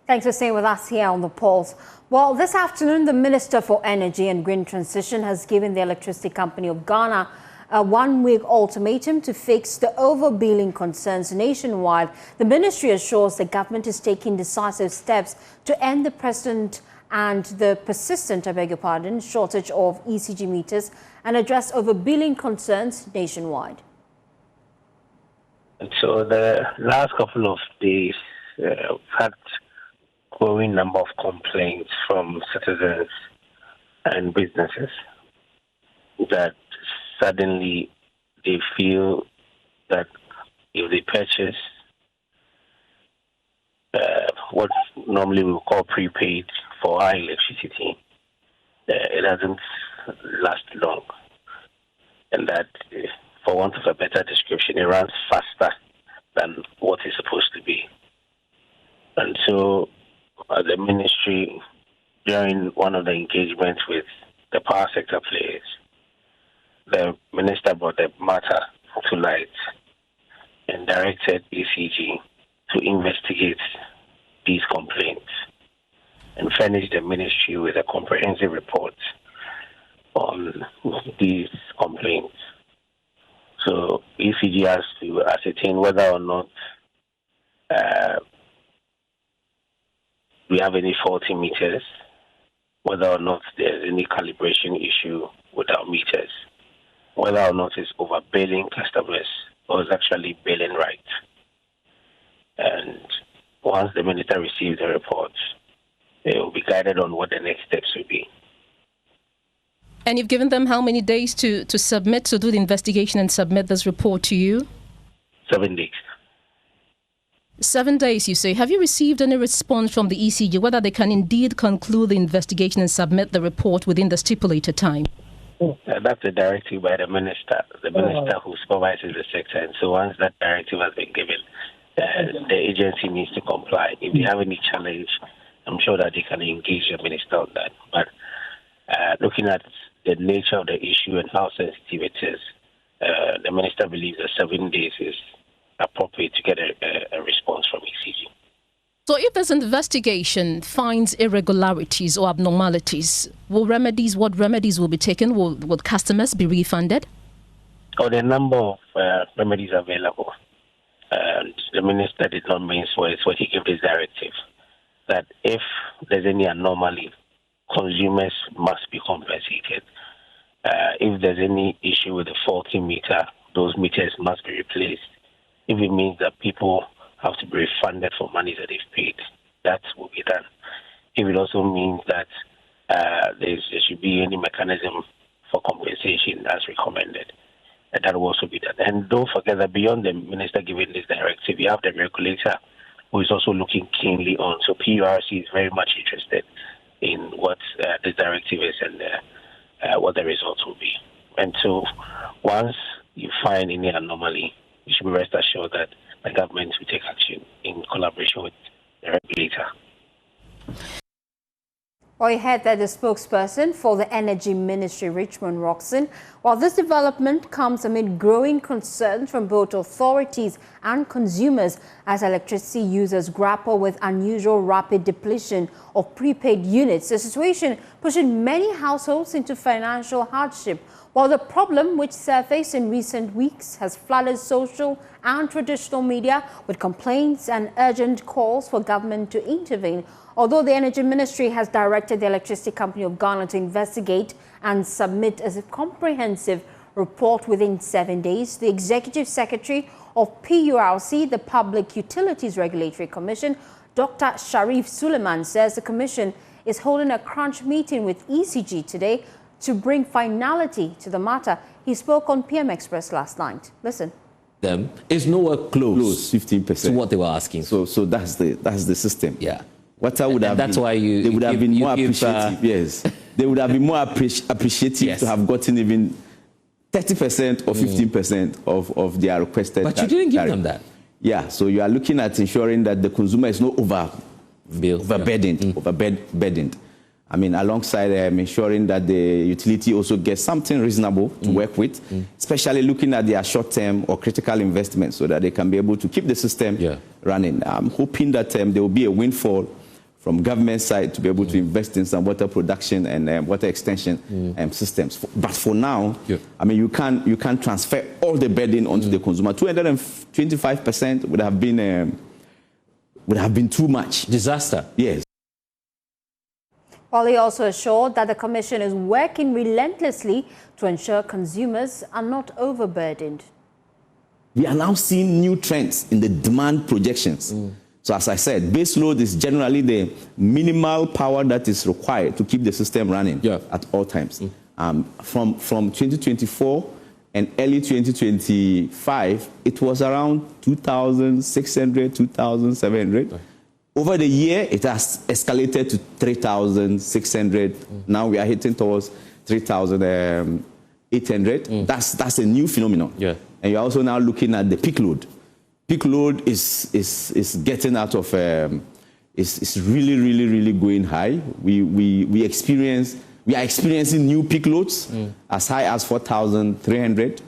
Thanks for staying with us here on The Pulse. Well, this afternoon, the Minister for Energy and Green Transition has given the Electricity Company of Ghana a one-week ultimatum to fix the overbilling concerns nationwide. The ministry assures the government is taking decisive steps to end the persistent shortage of ECG meters and address overbilling concerns nationwide. And so the last couple of days, we've had growing number of complaints from citizens and businesses that suddenly they feel that if they purchase what normally we call prepaid for our electricity, it doesn't last long. And that, for want of a better description, it runs faster than what it's supposed to be. And so the ministry, during one of the engagements with the power sector players, the minister brought the matter to light and directed ECG to investigate these complaints and furnish the ministry with a comprehensive report on these complaints. So ECG has to ascertain whether or not we have any faulty meters, whether or not there's any calibration issue with our meters, whether or not it's overbilling customers or is actually billing right. And once the minister receives the report, they will be guided on what the next steps will be. And you've given them how many days to submit, to do the investigation and submit this report to you? 7 days. 7 days, you say. Have you received any response from the ECG, whether they can indeed conclude the investigation and submit the report within the stipulated time? That's a directive by the minister who supervises the sector. And so once that directive has been given, the agency needs to comply. If they have any challenge, I'm sure that they can engage the minister on that. But looking at the nature of the issue and how sensitive it is, the minister believes that 7 days is appropriate to get a response from ECG. So if this investigation finds irregularities or abnormalities, what remedies will be taken? Will customers be refunded? Oh, there are a number of remedies available. And the minister did not mince words when he gave this directive that if there's any anomaly, consumers must be compensated. If there's any issue with the faulty meter, those meters must be replaced. If it means that people have to be refunded for money that they've paid, that will be done. If it also means that there should be any mechanism for compensation as recommended, that will also be done. And don't forget that beyond the minister giving this directive, you have the regulator who is also looking keenly on. So PURC is very much interested in what this directive is and what the results will be. And so once you find any anomaly, you should be rest assured that the government will take action in collaboration with the regulator. Well, you heard that the spokesperson for the Energy Ministry, Richmond Roxon. While this development comes amid growing concerns from both authorities and consumers as electricity users grapple with unusual rapid depletion of prepaid units, the situation pushing many households into financial hardship. While the problem, which surfaced in recent weeks, has flooded social and traditional media with complaints and urgent calls for government to intervene. Although the Energy Ministry has directed the Electricity Company of Ghana to investigate and submit a comprehensive report within 7 days, the Executive Secretary of PURC, the Public Utilities Regulatory Commission, Dr. Sharif Suleiman, says the Commission is holding a crunch meeting with ECG today to bring finality to the matter. He spoke on PM Express last night. Listen. Them is nowhere close 15% to what they were asking. So that's the system. Yeah. What I would have that's been, why they would have been more appreciative. Yes, they would have been more appreciative yes. to have gotten even 30% or 15% of their requested. But you didn't give them that. Yeah. So you are looking at ensuring that the consumer is not overburdened. I mean, alongside ensuring that the utility also gets something reasonable to work with, especially looking at their short-term or critical investments so that they can be able to keep the system running. I'm hoping that there will be a windfall from government side to be able to invest in some water production and water extension systems. But for now, I mean, you can't transfer all the burden onto the consumer. 225% would have been too much. Disaster. Yes. While he also assured that the Commission is working relentlessly to ensure consumers are not overburdened. We are now seeing new trends in the demand projections. So as I said, base load is generally the minimal power that is required to keep the system running at all times. From 2024 and early 2025, it was around 2,600, 2,700. Over the year, it has escalated to 3,600. Now we are hitting towards 3,800. That's a new phenomenon. And you're also now looking at the peak load. Peak load is getting out of, it's really going high. We are experiencing new peak loads as high as 4,300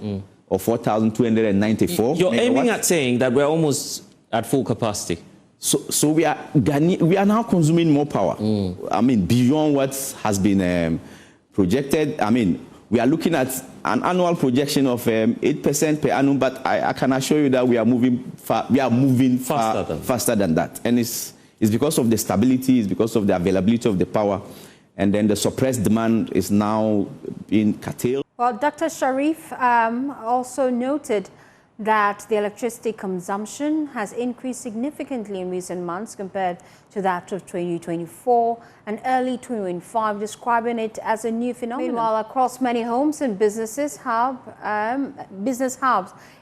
or 4,294. You're megawatts. aiming at saying that we're almost at full capacity. So we are now consuming more power. I mean, beyond what has been projected. I mean, we are looking at an annual projection of 8% per annum, but I can assure you that we are moving faster than that. And it's because of the stability, it's because of the availability of the power, and then the suppressed demand is now being curtailed. Well, Dr. Sharif also noted that the electricity consumption has increased significantly in recent months compared to that of 2024 and early 2025, describing it as a new phenomenon. Meanwhile, across many homes and business hubs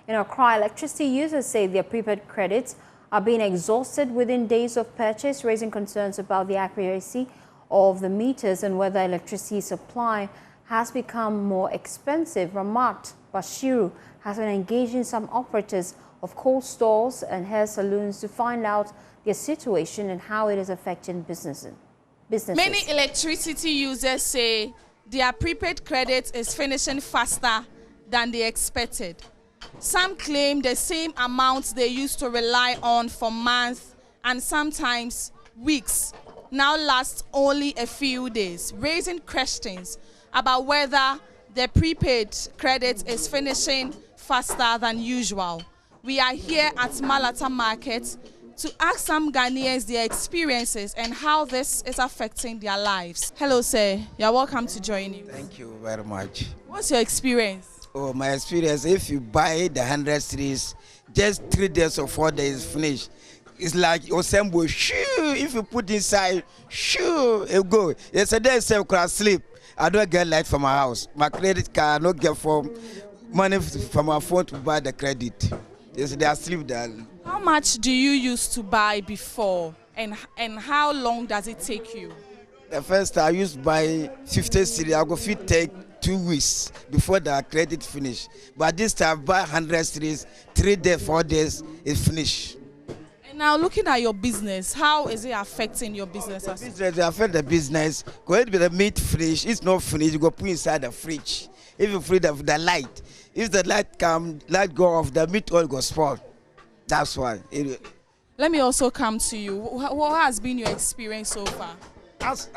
in Accra, electricity users say their prepaid credits are being exhausted within days of purchase, raising concerns about the accuracy of the meters and whether electricity supply has become more expensive. Ramat Bashiru has been engaging some operators of cold stores and hair salons to find out their situation and how it is affecting businesses. Many electricity users say their prepaid credit is finishing faster than they expected. Some claim the same amounts they used to rely on for months and sometimes weeks now lasts only a few days, raising questions about whether the prepaid credit is finishing faster than usual. We are here at Malata Market to ask some Ghanaians their experiences and how this is affecting their lives. Hello, sir. You're welcome to JoyNews. Thank you very much. What's your experience? Oh, my experience, if you buy the 100 series, just 3 days or 4 days finish. It's like Osembo, shoo, if you put inside, shoo, it go. Yesterday, I could sleep. I don't get light from my house. My credit card, I don't get money from my phone to buy the credit. Yesterday, I sleep there. How much do you used to buy before, and how long does it take you? The first I used to buy 50 series. I go fit take 2 weeks before the credit finish. But this time, I buy 100 series, 3 days, 4 days, it finish. And now, looking at your business, how is it affecting your business? The business affect the business. Going to be the meat fridge. It's not finished. You go put inside the fridge. If you free the light, if the light go off, the meat oil go spoil. That's why. Let me also come to you. What has been your experience so far? As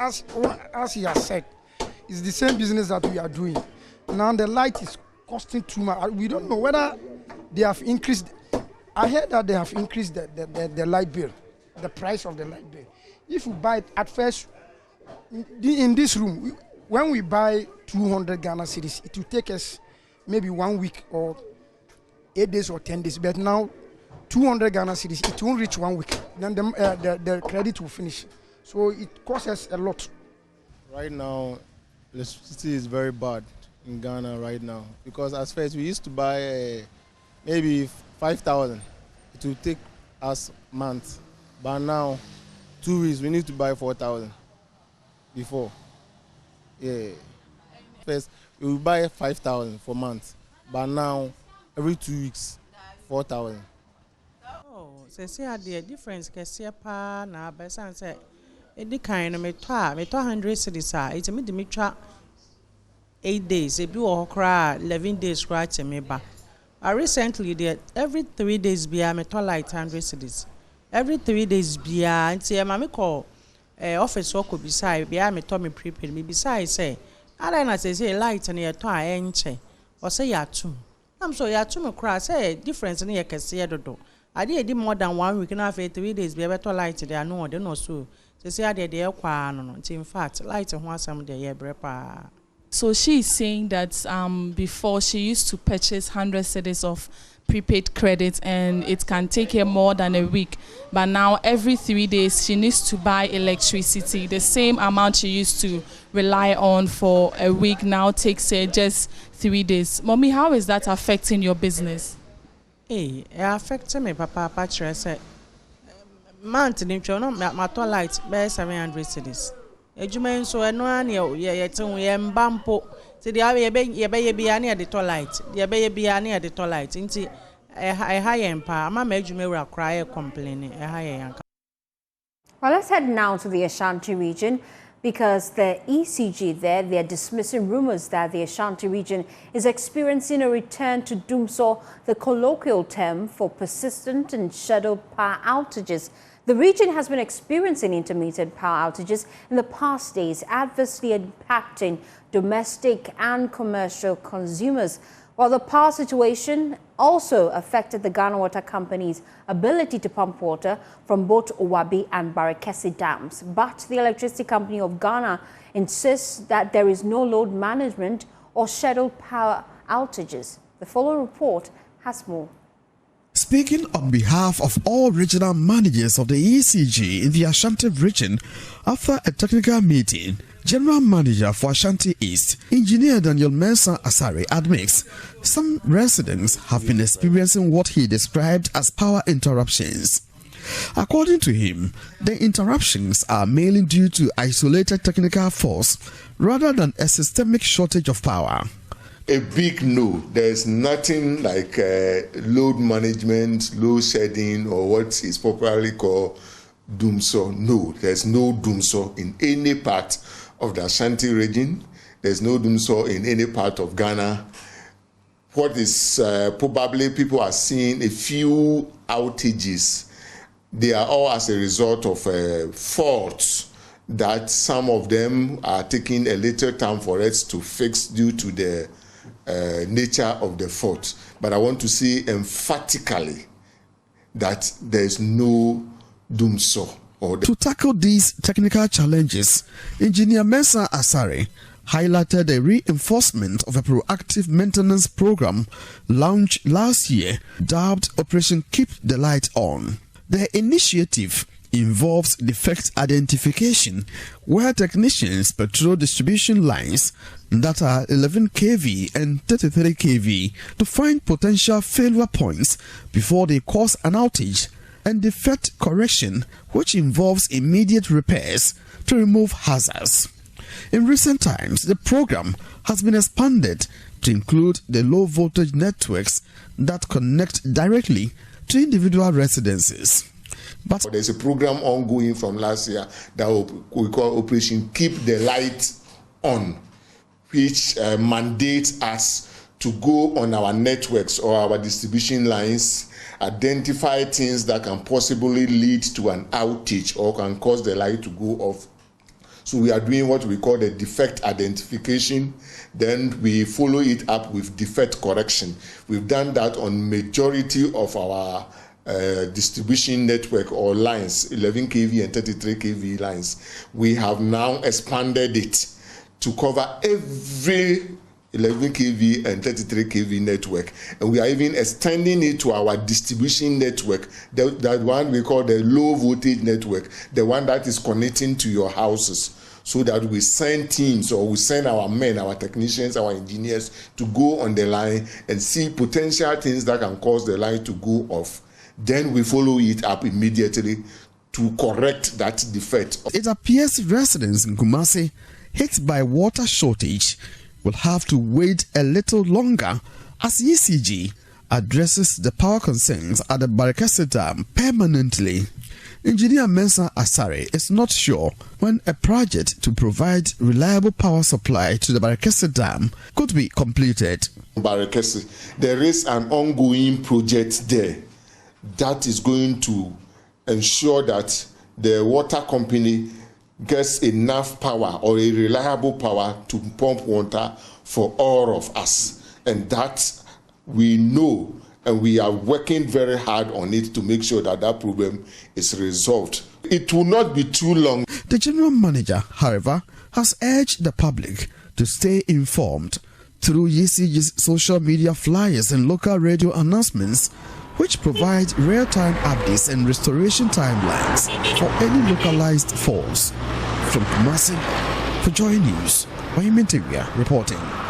he has said, it's the same business that we are doing. Now the light is costing too much. We don't know whether they have increased. I heard that they have increased the light bill, the price of the light bill. If you buy it at first, in this room, when we buy 200 Ghana cedis, it will take us maybe 1 week or 8 days or 10 days. But now, 200 Ghana cedis, it won't reach 1 week. Then the credit will finish. So it costs us a lot. Right now, electricity is very bad in Ghana right now. Because at first we used to buy maybe 5,000. It will take us months. But now, 2 weeks, we need to buy 4,000 before. Yeah. First, we will buy 5,000 for months. But now, every 2 weeks, 4,000. Oh, so see the difference. Cause here pa na besan say, the kind of me 100 cedis. It's me the me 8 days. If you okra 11 days scratch me ba. Recently, every 3 days, be a metal light 100 cedis. Every 3 days, be a mami call office work could be side, be I me Tommy prepaid me beside say, I don't say light and your toy enche, or say ya two. I'm so ya two cry say difference in your cassia do. I did more than 1 week and a half, 3 days, be better light today. I know, I don't know so. They say I did the no. In fact, light and one some day, yeah, brepa. So she is saying that before she used to purchase 100 cedis of prepaid credit and it can take her more than a week. But now every 3 days she needs to buy electricity. The same amount she used to rely on for a week now takes her just 3 days. Mommy, how is that affecting your business? Hey, it affects me, Papa. Patria said, month in no, my light, bear 700 cedis. Ejumen so eno an ye tun ye mbampo ti dia ye be bia na de toilet dia be bia na de toilet nti ha ye mpa ama ma ejume wura cry complain ha ye yanka. Well, let's head now to the Ashanti region because the ECG there, they are dismissing rumors that the Ashanti region is experiencing a return to doomsor, the colloquial term for persistent and scheduled power outages. The region has been experiencing intermittent power outages in the past days, adversely impacting domestic and commercial consumers. While the power situation also affected the Ghana Water Company's ability to pump water from both Owabi and Barekesi dams. But the Electricity Company of Ghana insists that there is no load management or scheduled power outages. The following report has more. Speaking on behalf of all regional managers of the ECG in the Ashanti region, after a technical meeting, General Manager for Ashanti East, Engineer Daniel Mensah Asare, admits some residents have been experiencing what he described as power interruptions. According to him, the interruptions are mainly due to isolated technical faults rather than a systemic shortage of power. A big no. There's nothing like load management, load shedding, or what is popularly called doomsor. No, there's no doomsor in any part of the Ashanti region. There's no doomsor in any part of Ghana. What is probably people are seeing a few outages. They are all as a result of faults that some of them are taking a little time for us to fix due to the nature of the fault. But I want to say emphatically that there is no doomsor. To tackle these technical challenges, Engineer Mensah Asare highlighted the reinforcement of a proactive maintenance program launched last year dubbed Operation Keep the Light On. The initiative involves defect identification, where technicians patrol distribution lines that are 11 kV and 33 kV to find potential failure points before they cause an outage, and defect correction, which involves immediate repairs to remove hazards. In recent times, the program has been expanded to include the low voltage networks that connect directly to individual residences. But there's a program ongoing from last year that we call Operation Keep the Light On, which mandates us to go on our networks or our distribution lines, identify things that can possibly lead to an outage or can cause the light to go off. So we are doing what we call the defect identification. Then we follow it up with defect correction. We've done that on majority of our distribution network or lines, 11 kV and 33 kV lines. We have now expanded it to cover every 11 kV and 33 kV network, and we are even extending it to our distribution network, that one we call the low voltage network, the one that is connecting to your houses, so that we send teams or we send our men, our technicians, our engineers to go on the line and see potential things that can cause the line to go off. Then we follow it up immediately to correct that defect. It appears residents in Kumasi hit by water shortage will have to wait a little longer as ECG addresses the power concerns at the Barekesi Dam permanently. Engineer Mensah Asare is not sure when a project to provide reliable power supply to the Barekesi Dam could be completed. Barekesi, there is an ongoing project there that is going to ensure that the water company gets enough power or a reliable power to pump water for all of us. And that we know, and we are working very hard on it to make sure that that problem is resolved. It will not be too long. The general manager, however, has urged the public to stay informed through ECG's social media flyers and local radio announcements, which provide real-time updates and restoration timelines for any localized faults. From Kumasi, for JoyNews, JoyNews reporting.